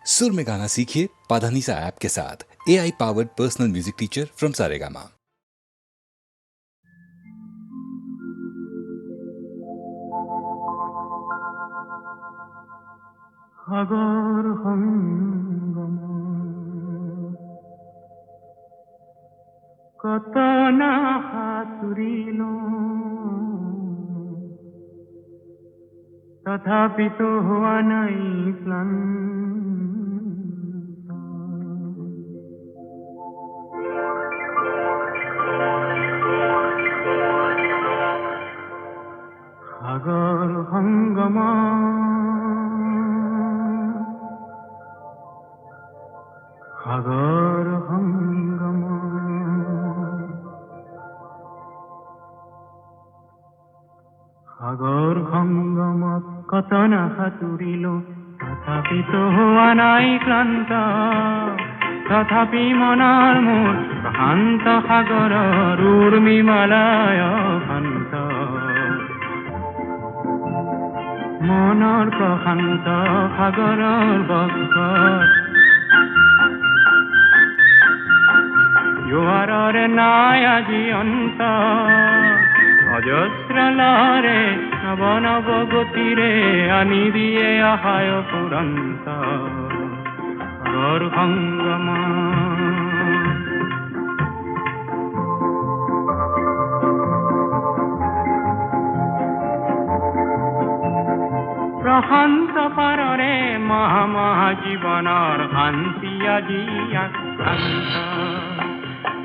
सुर में गाना सीखिए पाधानीसा ऐप के साथ। AI powered personal music teacher from Saregama. সাগর সঙ্গম কত না সাঁতুৰিল তথাপি তো হোৱা নাই ক্লান্ত সাগৰ সংগম সাগৰ সঙ্গম সাগৰ সঙ্গমত কত না সাঁতুৰিল তথাপি তো হোৱা নাই ক্লান্ত তথাপি মনৰ মোৰ প্ৰশান্ত সাগৰৰ উৰ্মিমালায় শান্ত মনৰ প্ৰশান্ত সাগৰৰ বক্ষত জোৱাৰৰে নাই আজি অন্ত অজস্ৰ লহৰে নৱ নৱ গতিৰে আনি দিয়ে আহায় ফুৰন্ত সাগৰ সংগম প্ৰশান্ত পাৰৰে মহা মহা জীৱনৰ শান্তি আজি আক্ৰান্ত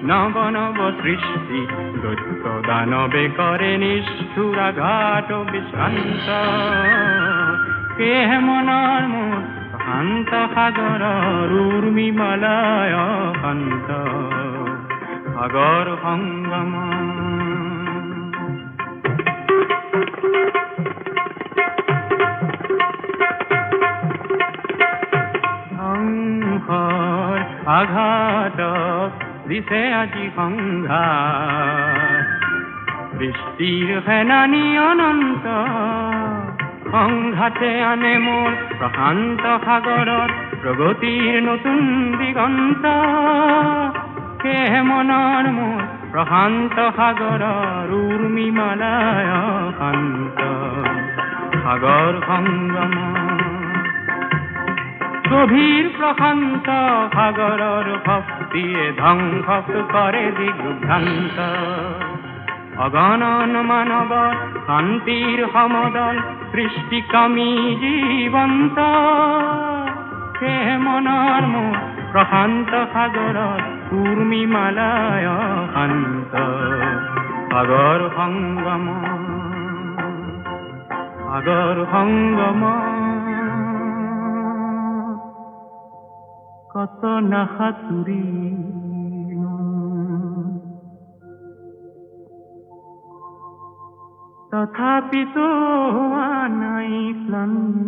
নৱ নৱ সৃষ্টি দৈত্য দানৱে কৰে নিষ্ঠুৰাঘাত বিশ্ৰান্ত কেহ মনৰ মোৰ শান্ত সাগৰৰ উৰ্মিমালায় শান্ত সাগৰ সংগম সংঘৰ আঘাতক দিছে আজি সংঘাত সৃষ্টিৰ সেনানী অনন্ত সংঘাতে আনে মোৰ প্ৰশান্ত সাগৰত প্ৰগতিৰ নতুন দিগন্ত সেয়ে মনৰ মোৰ প্ৰশান্ত সাগৰৰ উৰ্মিমালায় শান্ত সাগৰ সংগম গভীৰ প্ৰশান্ত সাগৰৰ শক্তিয়ে ধ্বংস কৰে দিগ্ভ্ৰান্ত অগণন মানৱৰ শান্তিৰ সমদল সৃষ্টিকামী জীৱন্ত সেয়ে মনৰ মোৰ প্ৰশান্ত সাগৰৰ উৰ্মিমালায় শান্ত সাগৰ সংগম সাগৰ সংগম কত না সাঁতুৰিল তথাপিতো হোৱা নাই ক্লান্ত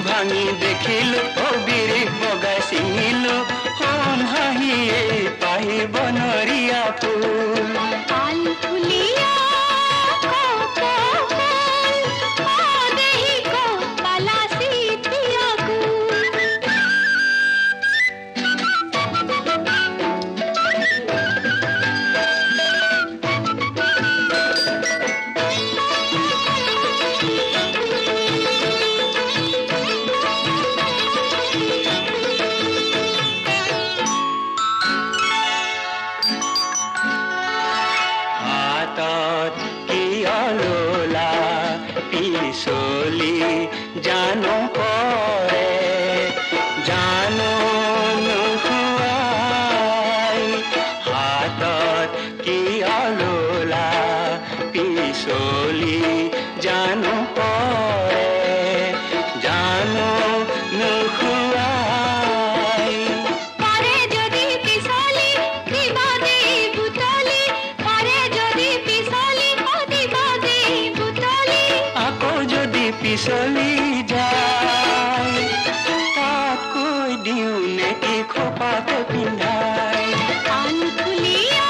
ভাঙি দেখিলো কবিৰ বগাই চিঙিলো সোণ হাঁহিয়ে পাহি বনৰীয়া ফুল ফুলিয়া জানো পৰে জানো নোহোৱাই হাতত কি আলোলা পিছলি জানো পৰে জানো নোহোৱাই পরে যদি পিছলি দিবাদে বুতলি পরে যদি পিছলি দিবাদে বুতলি আকৌ যদি পিছলি যায় তাত কৈ দিওঁ নেকি খোপাতে পিন্ধাই কান খুলিয়া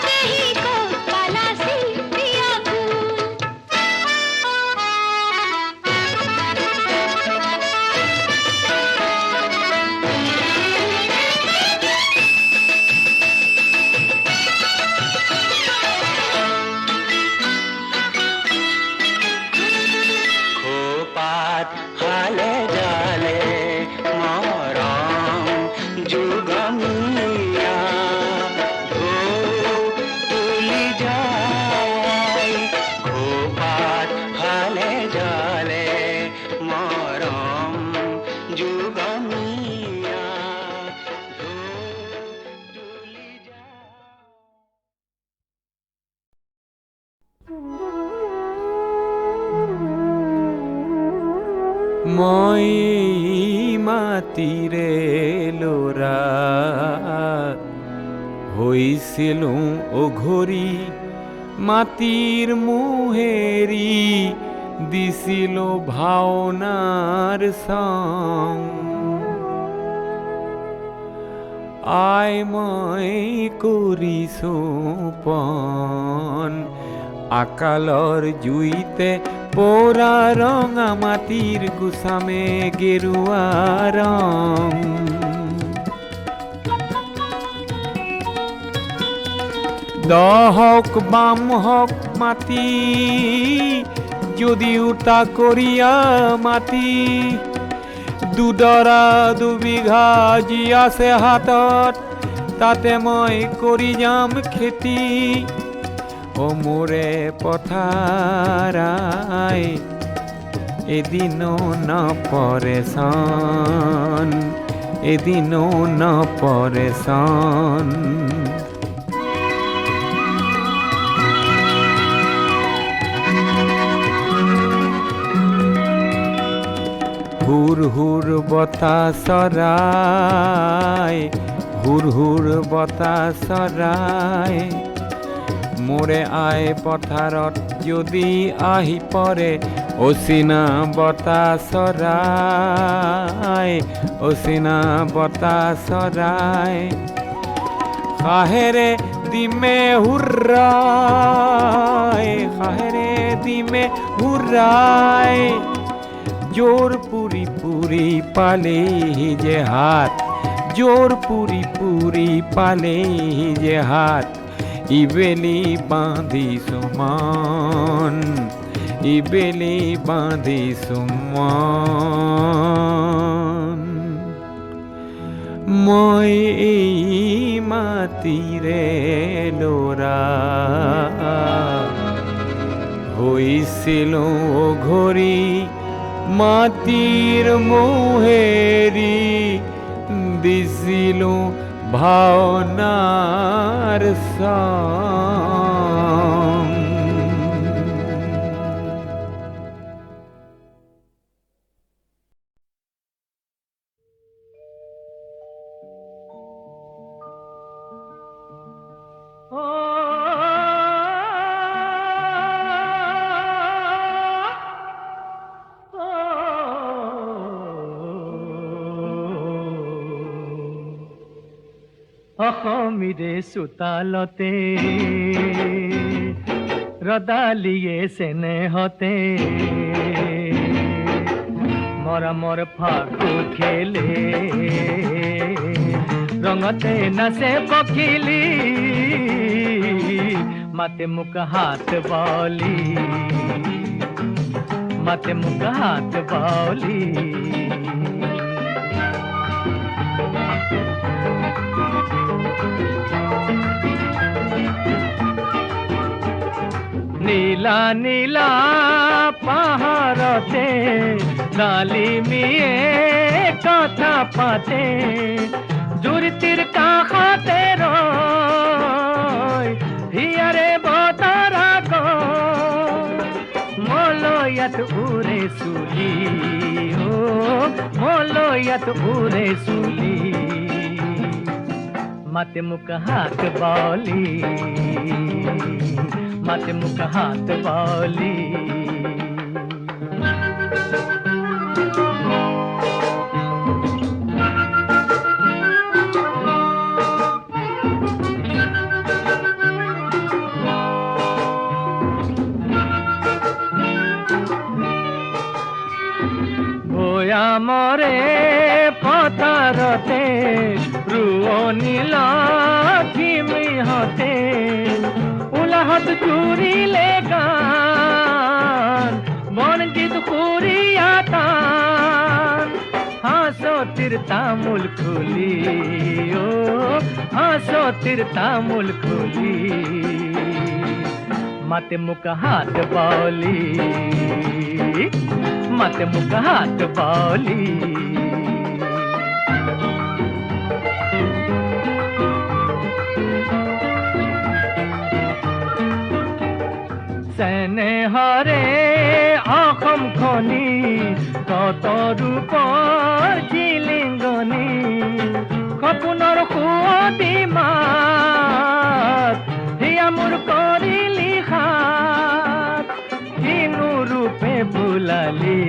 দেহি কো পালাসি প্রিয়া ফুল খোপাত হালে জালে মৰম যুগমীয়া তুলি যায় খোপাত হালে জালে মৰম যুগমীয়া তুলি যায় মই মাটিৰে লৰা হৈছিলো অঘৰী মাটিৰ মোহেৰি দিছিলো ভাওনাৰ সং আই মই কৰিছো পন আকালৰ জুইতে পোৰা ৰঙা মাটিৰ গুচামে গেৰুৱা ৰং দহক বাম হক মাটি যদিও তাকৰীয়া মাটি দুডৰা দুবিঘা যি আছে হাতত তাতে মই কৰি যাম খেতি ও মোৰে পথাৰাই এদিনো নপৰে চন এদিনো নপৰে চন হুৰ হুৰ বতাহ চৰাই হুৰ হুৰ বতাহ চৰাই মোৰে আই পথাৰত যদি আহি পৰে অচিনা বতাহ চৰাই অচিনা বতাহ চৰাই খাহেৰে দিমে হুৰাই খাহেৰে দিমে হুৰাই জোর পুরি পুরি পালে যে হাত জোর পুরি পুরি পালে যে হাত ইবেলি বাঁধি সুমন ইবেলি বাঁধি সুমন মই এই মাটিৰে লৰা হৈছিলো ঘড়ী মাটিৰ মোহেৰি দিছিলো ভাওনাৰ সং অসমীৰে চোতালতে ৰদালিয়ে চেনেহতে মৰমৰ ফাকু খেলে ৰঙতে নাচে পখিলি মাতে মোক হাত বলি মাতে মোক হাত বলি নীল নীলা নীলা পাহাড়তে ডালিমিয়ে কথা পাতে জুৰিটিৰ কাষতে ৰয় হিয়াৰে বতাৰ আগত মলয়াত উৰে চুলি মলয়াত উৰে চুলি মাতে মুখ হাত বাউলি মাতে মুখ হাত বাউলি মরে পথারতে রুয়নি লাঠিমি হতে উলাহত চুরিলে গান বনজিত খুরিয়া তান হাসতির তামুল খুলি ও হাসতির তামুল খুলি মাতে মুখ হাত বাউলি মাতে মুখ হাত বাউলি স্নেহৰে অসম খনি কত ৰূপৰ জিলিংগনি সপোনৰ সুৱতি মাত হিয়া মোৰ কৰিলি হাত কিনো ৰূপে বুলালি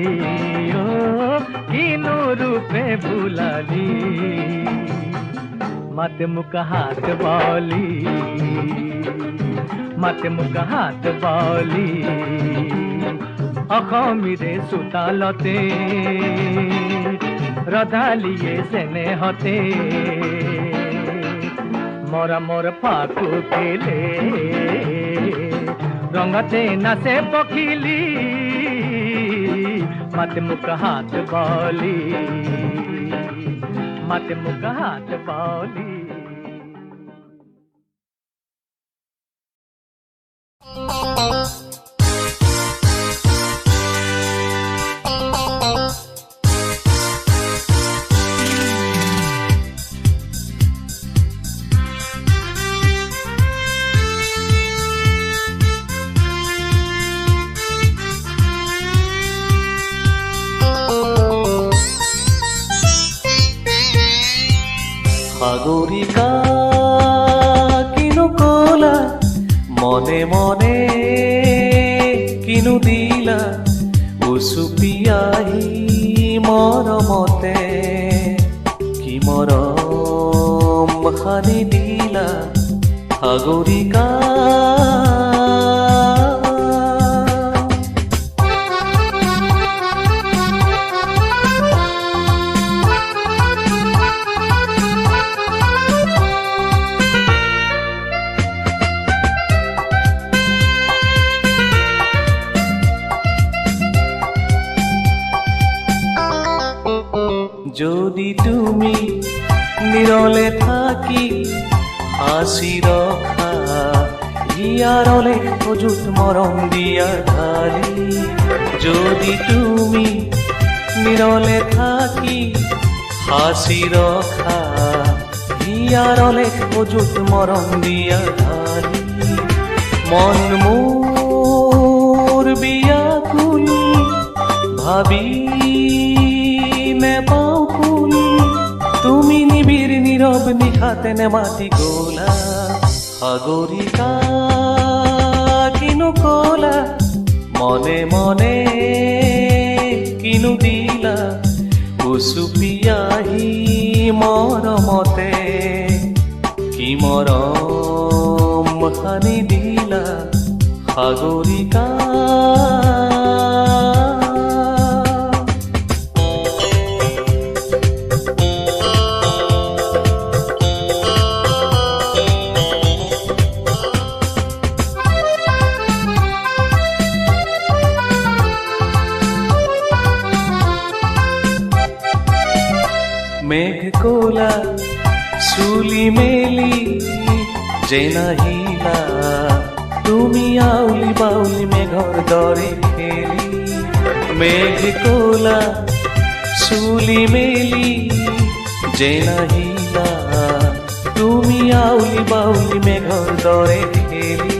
কিনো ৰূপে বুলালি মাতে মুখ হাত বাউলি মাতে মুখ হাত বাউলি অসমীৰে চোতালতে ৰধালিয়ে চেনেহতে মৰমৰ ফাকু খেলে ৰঙতে নাচে পখিলি মাতে মুখ হাত বাউলি মাতে মুখ হাত বাউলি সাগরিকা কিনো কলা মনে মনে কিনো দিলা উচুপি আহি মৰমতে কি মৰম সানি দিলা সাগৰিকা যদি তুমি নিরলে থাকি হাসি রখা ইয়ারলে অযুত মরম দিয়া ঢালি যদি তুমি নিরলে থাকি হাসি রখা ইয়ারলে অযুত মরম দিয়া ঢালি মন মোর বিয়াকুল ভাবি নেপাও ফুল তুমি নিবিড় নীরব নিশাতে নেমাতি গোলা সাগরিকা কিনো কলা মনে মনে কিনো দিলা উচুপি আহি মৰমতে কি মৰম সানি দিলা সাগৰিকা মেঘ কোলা চুলি মেলি যে নাহিলা তুমি আউলি বাউলি মেঘৰ দৰে খেলি মেঘ কোলা চুলি মেলি যে নাহিলা তুমি আউলি বাউলি মেঘৰ দৰে খেলি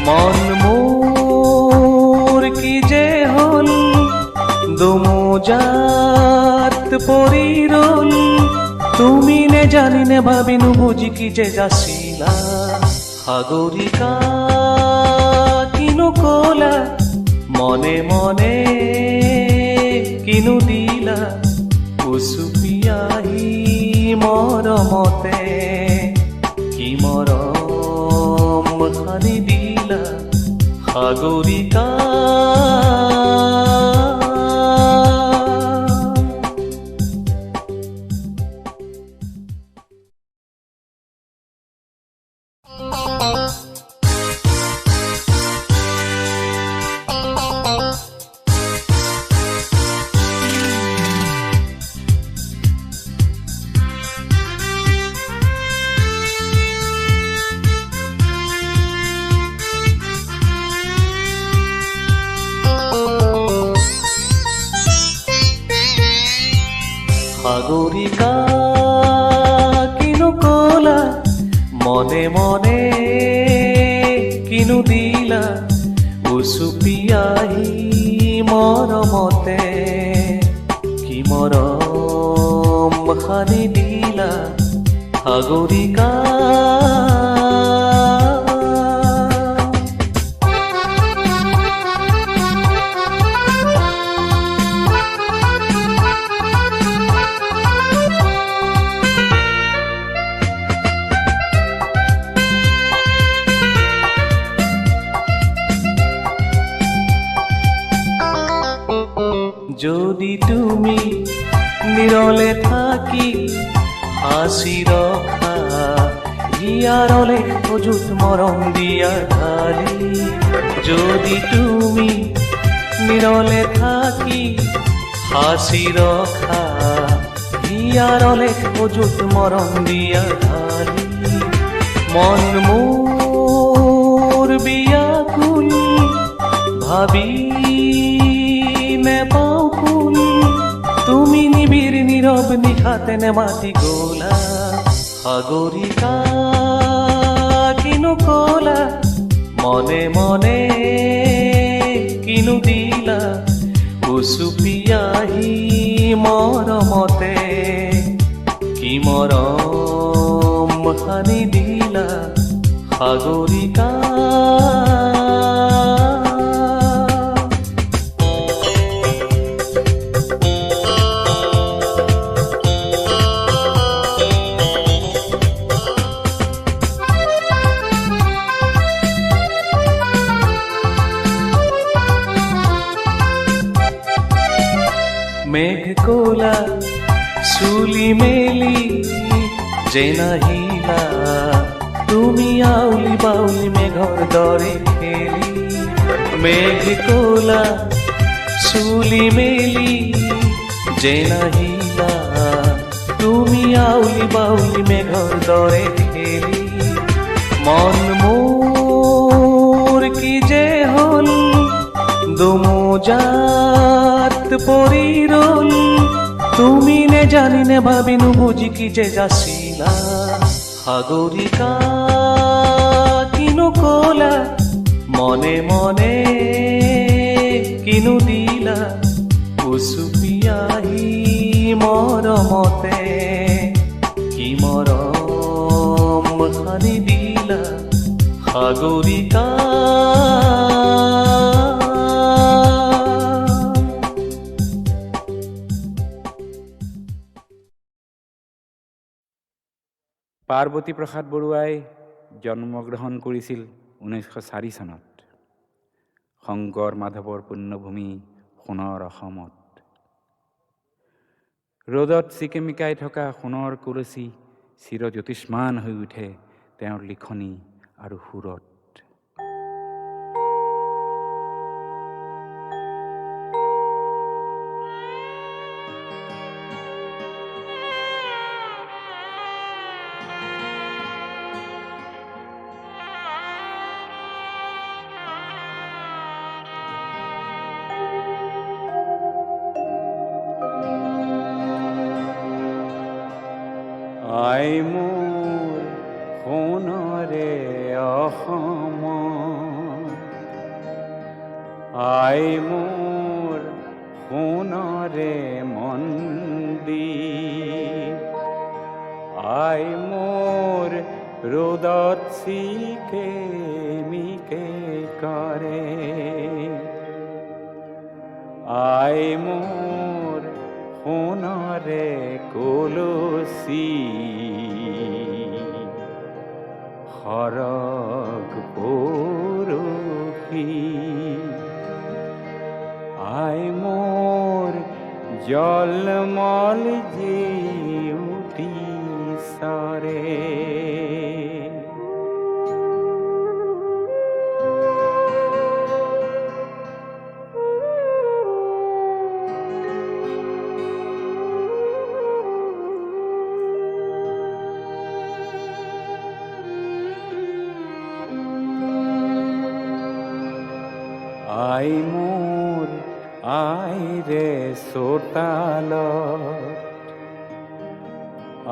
মন মোৰ কি যে হল দুমোজাত পৰি ৰল তুমি নে জানি নে ভাবি নুবুজি কি যে যাচিলা সাগৰিকা কিনো কলা মনে মনে কিনো দিলা উচুপি আহি মৰমতে কি মৰম সানি দিলা সাগৰিকা সাগৰিকা কিনো কলা মনে মনে কিনো দিলা উচুপি আহি মৰমতে কি মৰম সানি দিলা সাগৰিকা যদি তুমি নিৰলে থাকি হাসি ৰখা হিয়াৰলে অযুত মৰম দিয়া ঢালি যদি তুমি নিৰলে থাকি হাসি ৰখা হিয়াৰলে অযুত মৰম দিয়া ঢালি মন মোৰ বিয়াকুল ভাবি নেপাও ফুল তুমি নিবিড় নীৰব নিশাতে নেমাতি গোলা সাগৰিকা কিনো কলা মনে মনে কিনো দিলা উচুপি আহি মৰমতে কি মৰম সানি দিলা সাগৰিকা মেঘ কোলা চুলি মেলি যে নাহিলা তুমি আউলি বাউলি মেঘৰ দৰে খেলি মেঘ কোলা চুলি মেলি যে নাহিলা তুমি আউলি বাউলি মেঘৰ দৰে খেলি মন মোৰ কি যে হল দুমোজাত পৰি ৰল তুমি নে জানি নে ভাবি নুবুজি কি যে যাচিলা সাগৰিকা কিনো কলা মনে মনে কিনো দিলা উচুপি আহি মৰমতে কি মৰম সানি দিলা সাগৰিকা পাৰ্বতী প্ৰসাদ বৰুৱাই জন্মগ্ৰহণ কৰিছিল 1904 চনত শংকৰ মাধৱৰ পুণ্যভূমি সোণৰ অসমত। ৰ'দত চিকিমিকাই থকা সোণৰ কলচী চিৰজ্যোতিষ্মান হৈ উঠে তেওঁৰ লিখনি আৰু সুৰত। আই মোৰ সোণৰে অসম, আই মোৰ সোণৰে মন্দিৰ, আই মোৰ ৰ'দত চিকেমিকে কৰে, আই মোৰ সোণৰে কলচী, সৰগ পৰশী, আই মোৰ জলমল জিউতি সৰে। আই মোৰ আইৰে চোতালত,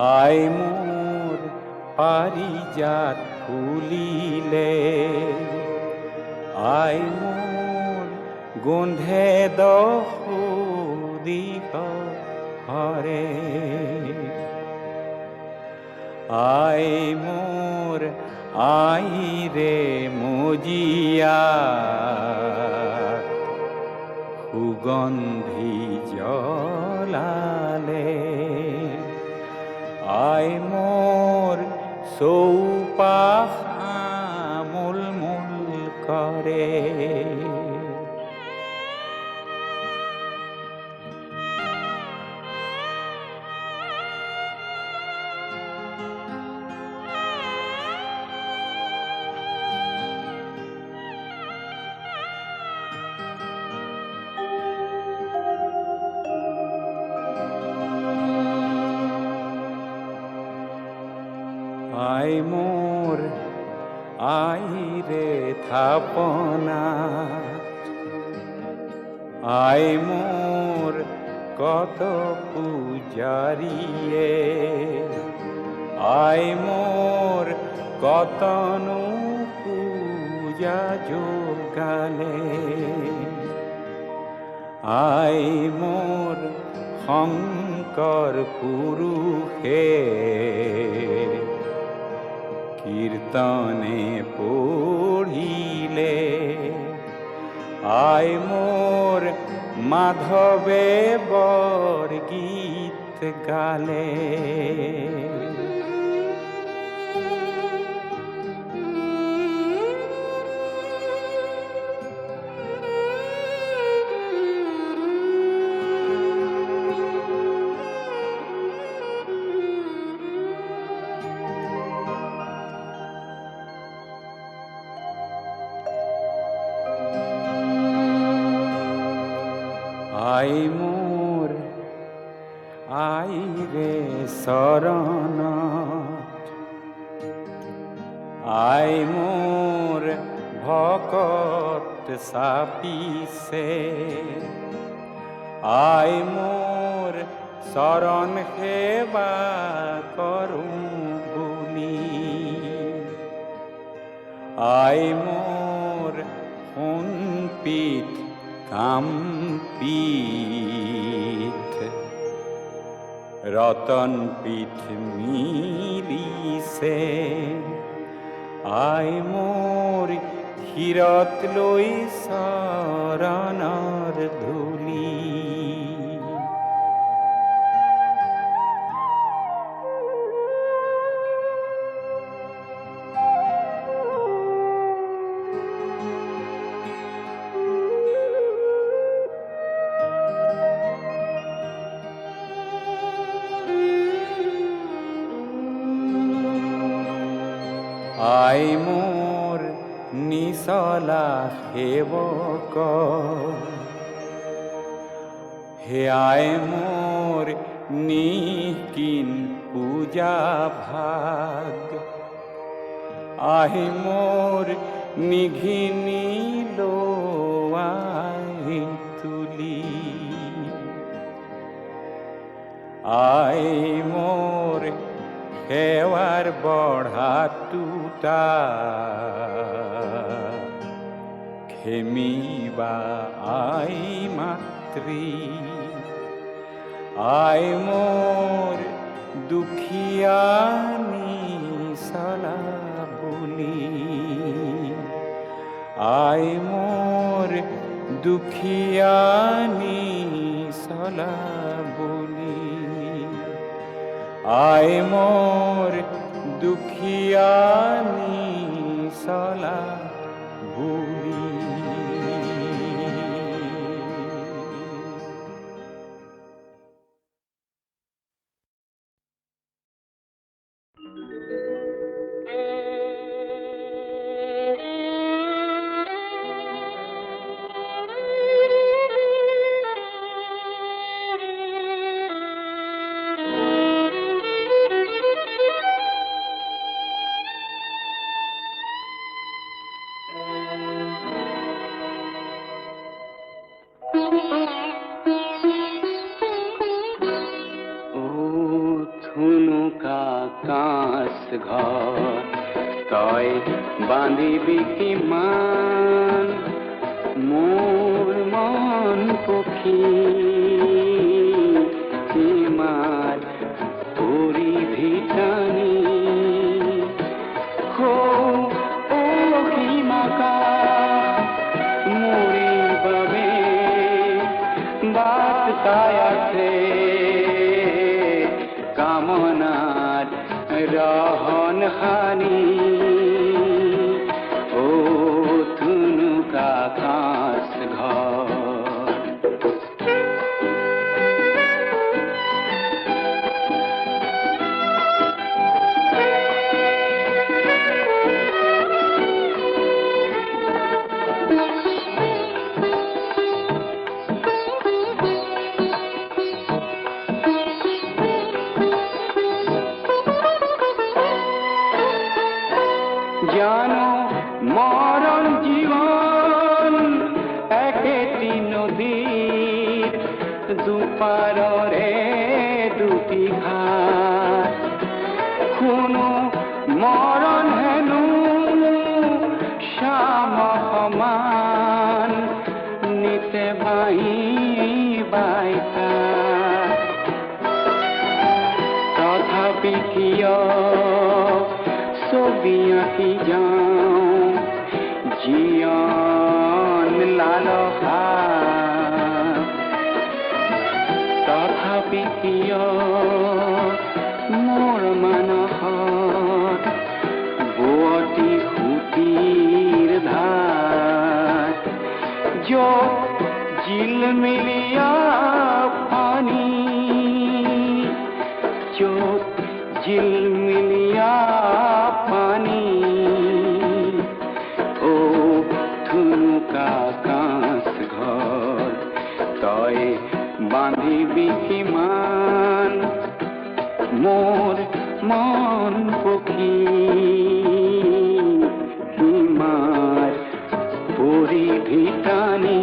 আই মোৰ পাৰিজাত ফুলিলে, আই মোৰ গোন্ধে দহদিশ হৰে, আই মোৰ আইৰে মজিয়া সুগন্ধি জ্বলালে, আই মোৰ চৌপাশ আমোল মোল কৰে, আই মোৰ আইৰে থাপনাত, আই মোৰ কত পূজাৰীয়ে, আই মোৰ কতনো পূজা যোগালে, আই মোৰ শংকৰ পুৰুষে কীৰ্তনে পঢ়িলে, আই মোৰ মাধৱে বৰগীত গালে, আই মোৰ আইৰে চৰণত, আই মোৰ ভকত চাপিছে, আই মোৰ চৰণ সেৱা কৰোঁ বুলি, আই মোৰ সোণপিঠ কামপিঠ ৰতন পিঠ মিলিছে, আই মোৰ শিৰত লৈ চৰণৰ ধূলি, আই মোৰ নিচলা সেৱক, হে আই মোৰ নিকিন পূজা ভাগ, আহি মোৰ নিঘিনি লোৱাই তুলি, আই মোৰ সেৱাৰ বঢ়াটোতা খেমিবা আই মাতৃ আই মোৰ দুখীয়ানি চলা বুলি আই মোৰ দুখীয়ানি চলা বুলি আই মোৰ দুখীয়ানি চলা বুলি ঘৰ তই বান্ধিবি কিমান মোৰ মন পখী কিমান পৰিধি টানি সীমাকা মোৰে বাবে বাট চাই আছে কামনাত ৰহন খানি ও ধুনুকা কাঁচ ঘৰ জানো মরণ জীবন একেটি নদীর দুপারে দুটি ঘাট কোনো মরণ হেনু শ্যাম সমান নিতে বাহি বাইতা তথাপি কিয় ছবি আঁকি যাওঁ জীয়ন লালসা তথাপি কিয় মোৰ মানসত বোৱতী সুঁতিৰ ধাৰ য'ত জিলমিলিয়া পানী য'ত জিলমিলিয়া পানী ও ধুনুকা কাঁচ ঘৰ তই বান্ধিবি কিমান মোৰ মন পখী সীমাৰ পৰিধি টানি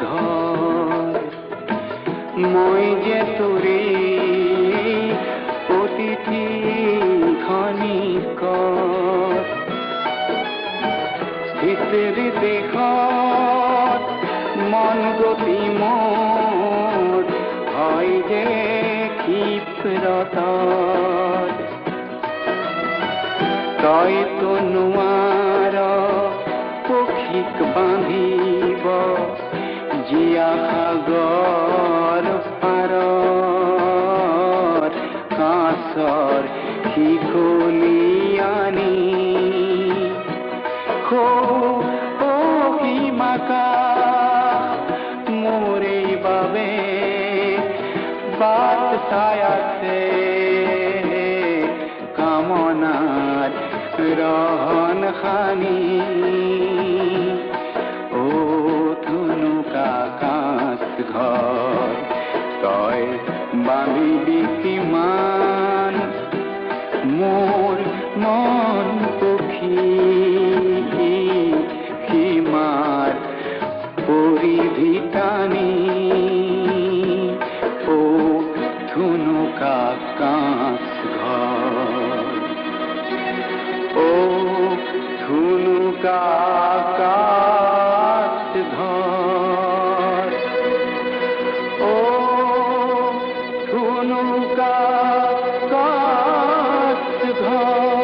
ঘৰ মই যে তোৰে অতিথি খনিকৰ স্থিতিৰ দেশত মন গতি মোৰ হয় যে ক্ষিপ্ৰত তইতো নোৱাৰ পক্ষীক বান্ধিব জিয়া সাগৰ পাৰত কাঁচৰ শিকলিয়ানি সীমাকা মোৰে বাবে বাট চাই আছে কামনাত ৰহন খানি ঘৰ তই বান্ধিবি কিমান মোৰ মন পক্ষী সীমাৰ পৰিধি টানি ও ধুনুকা কাঁচ ঘৰ ও ধুনুকা কাঁচ ঘৰ ও ধুনুকা কাঁচ ঘৰ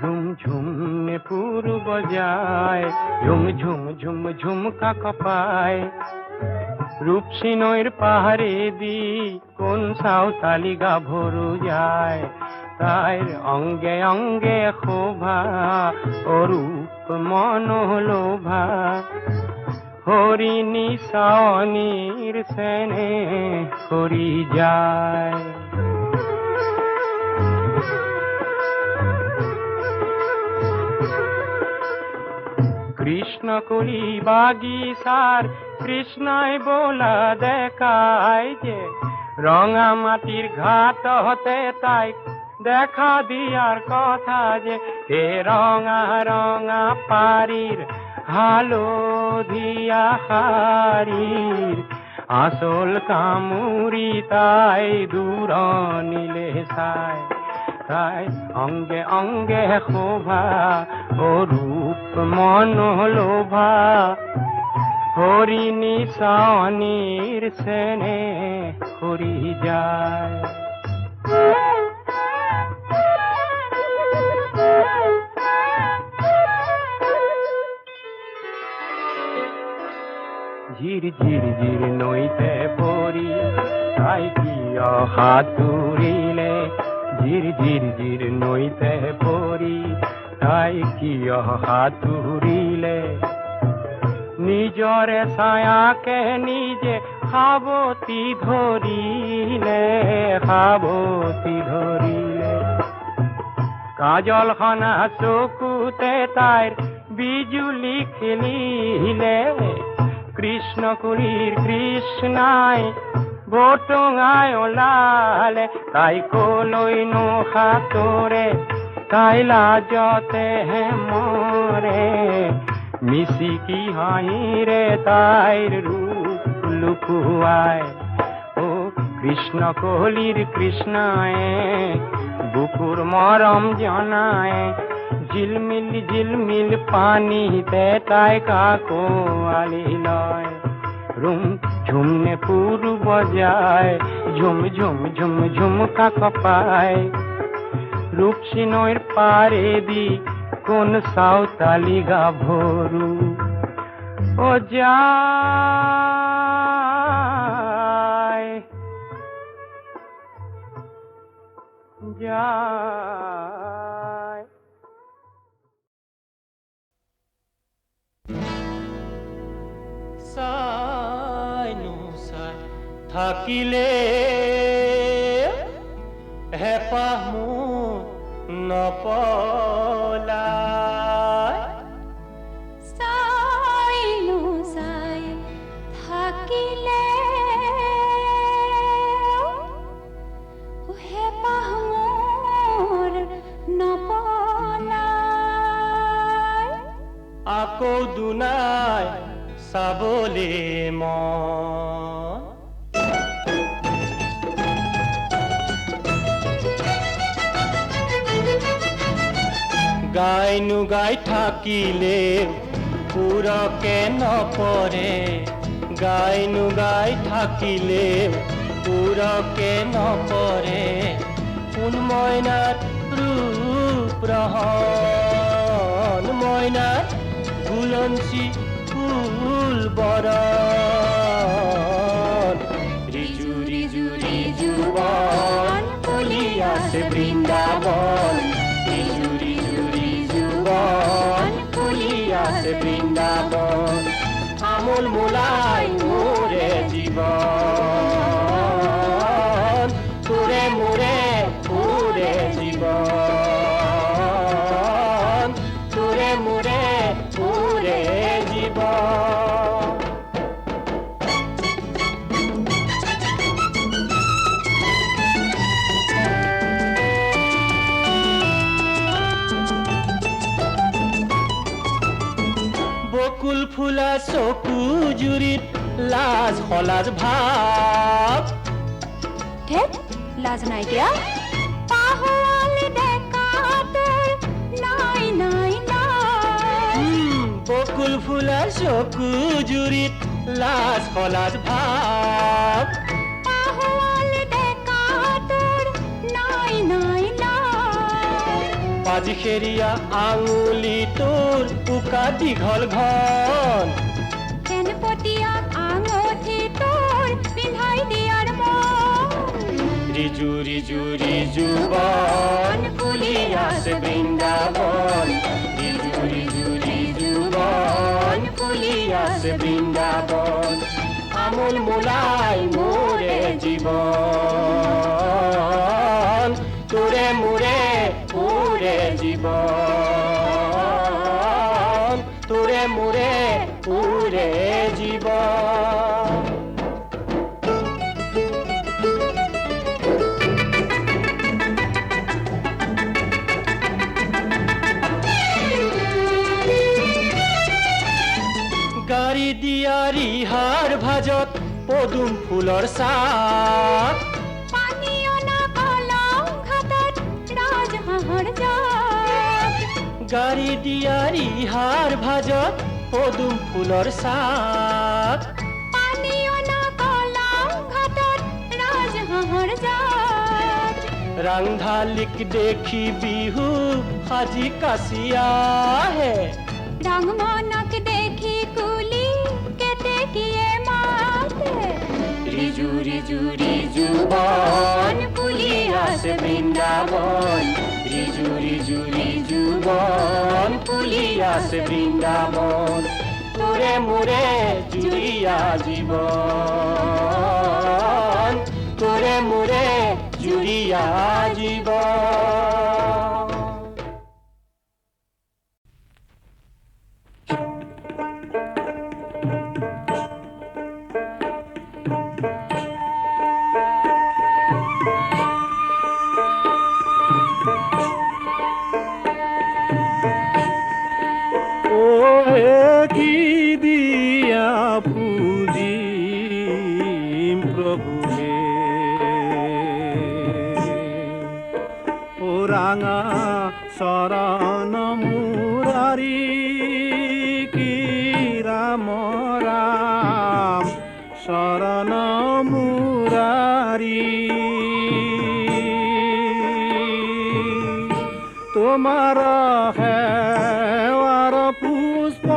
ঝুমঝুম নে পুরু বজায় ঝুমঝুম ঝুম ঝুমকা কপায় রূপসী নৈর পাহাড়ে দি কোন সাঁওতালি গাভরু যায় তাই অঙ্গে অঙ্গে শোভা অরূপ মনোলোভা হরিণী সাৱনীৰ চেনে কৰি যায় কৃষ্ণ কলি বাগিচাৰ কৃষ্ণই বোলা দেখায় যে ৰঙা মাটিৰ ঘাটতে তাইক দেখা দিয়াৰ কথা যে হে ৰঙা ৰঙা পাৰীৰ হালধীয়া শাৰীৰ আচল কামুৰি তাই দূৰণিলে চায় তাই অঙ্গে অঙ্গে শোভা অৰূপ মনোলোভা হৰিণী সাৱনীৰ চেনে কৰি যায় ঝিৰ ঝিৰ ঝিৰ নৈতে পৰি তাই কিয় সাঁতুৰিলে ঝিৰ ঝিৰ ঝিৰ নৈতে পৰি তাই কিয় সাঁতুৰিলে নিজৰে ছায়াকে নিজে সাৱটি ধৰিলে কাজলখনা চকুতে তাইৰ বিজুলি খেলিলে কৃষ্ণ কুলিৰ কৃষ্ণাই বটঙাই ওলালে তাই কলৈনো সাঁতোৰে তাই লাজতেহে মৰে মিচিকি হাঁহিৰে তাইৰ ৰূপ লুকুৱাই ও কৃষ্ণ কলিৰ কৃষ্ণায়ে বুকুৰ মৰম জনায় ঝিলমিল ঝিলমিল পানীতে তাই কাকোৱালি লয় ৰুম ঝুমনে পুৰু বজায় ঝুম ঝুম ঝুম ঝুমকা কপায় ৰূপসী নৈৰ পাৰে দি কোন সাঁওতালি গাভৰু ও যায় যায় থাকিলে হেঁপাহ মোৰ নপলায় চাইনো চাই থাকিলে হেঁপাহ মোৰ নপলায় আকৌ দুনাই চাবলে মন গাইনো গাই থাকিলে পুৰকে নপৰে গাইনো গাই থাকিলে পুৰকে নপৰে কোন মইনাত ৰূপ ৰহন মইনাত গুলঞ্চি ফুল বৰণ ৰিজু ৰিজু ৰিজু বন ফুলি বৃন্দাবন ৰিজু ৰিজু ৰিজুবন ফুলি আছে বৃন্দাবন আমোল মোলাই মোৰে জীৱন তোৰে মোৰে তোৰে জীৱন তোৰে মোৰে তোৰে জীৱন বকুল ফুলা চকু জুৰিত লাজ সলাজ ভাৱ ধেত লাজ নাইকিয়া পাহৰালে ডেকা তোৰ নাই নাই নাই বকুল ফুলা চকু জুৰিত লাজ সলাজ ভাৱ পাহৰালে ডেকা তোৰ নাই নাই নাই পাজি খেৰিয়া আঙুলি তোৰ উকা দীঘল ঘন কেনপতীয়া আঙঠি তোৰ পিন্ধাই দিয়াৰ মন ৰিজু ৰিজু ৰিজুবন ফুলি আছে বৃন্দাবন ৰিজু ৰিজু ৰিজুবন ফুলি আছে বৃন্দাবন আমোল মোলাই মোৰে জীৱন তোৰে মোৰে তোৰে জীৱন তোৰে মোৰে তোৰে জীৱন গাড়ী দিয়া ৰিহাৰ ভাজত পদুম ফুলৰ চাহ পানী অনা কলং ঘাটত ৰাজহাঁহৰ জাক গাড়ী দিয়া ৰিহাৰ ভাজত পদুম ফুলৰ চাহ পানী অনা কলং ঘাটত ৰাজহাঁহৰ জাক ৰাংঢালিক দেখি বিহু সাজি কাচি আহে ৰংমনক দেখি কুলি কেতেকীয়ে মাতে ৰিজু ৰিজু ৰিজুবন ফুলি আছে বৃন্দাবন ৰিজু ৰিজু ৰিজুবন ফুলি আছে বৃন্দাবন তোৰে মোৰে জুৰিয়া জীৱন তোৰে মোৰে জুৰিয়া জীৱন কি দিয়া পূজিম প্ৰভুৱে ও ৰাঙা চৰণ মুৰাৰী কি ৰাম ৰাম চৰণ মুৰাৰী তোমাৰ সেৱাৰ পুষ্প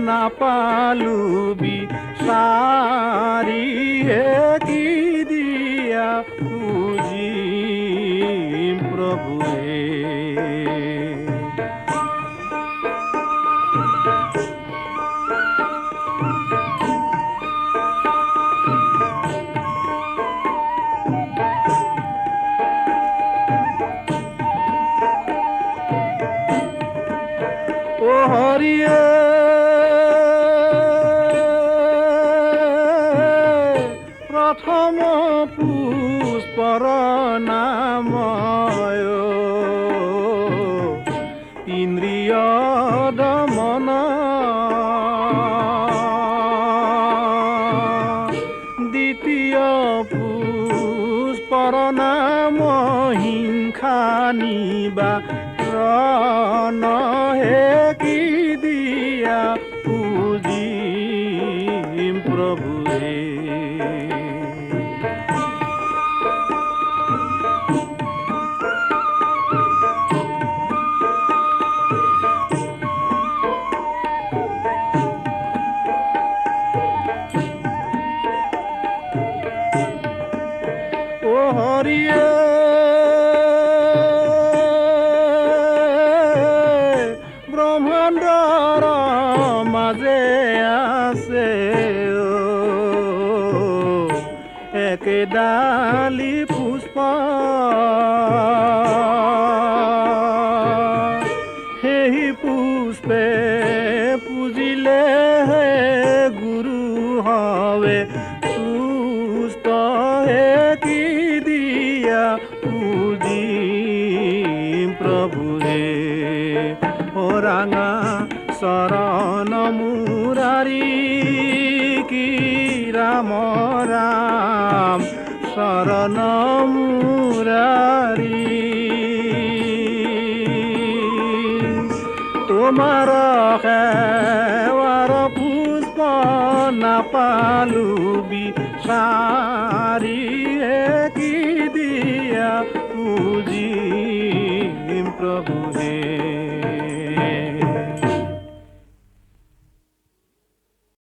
নাপালো বিচাৰি কি দিয়া পূজিম প্ৰভুৱে ও হৰিয়ে প্ৰথম পুষ্পৰ নাময় ইন্দ্ৰিয় দমন দ্বিতীয় পুষ্পৰ নাম হিংসা নিবাৰণ হে কি দিয়া পূজিম প্ৰভুৱে ও হৰিয়ে ব্ৰহ্মাণ্ডৰ মাজে আছে একেডালি পুষ্প সেই পুষ্পে পুজিলে গুৰু হবে সুস্থ হে কি দিয়া পুজিম প্ৰভু হে ও ৰাঙা চৰণ মুৰাৰী কি ৰাম ৰাম শৰণ মুৰাৰী তোমাৰ সেৱাৰ পুষ্প নাপালো বিচাৰি কি দিয়া পুজিম প্ৰভু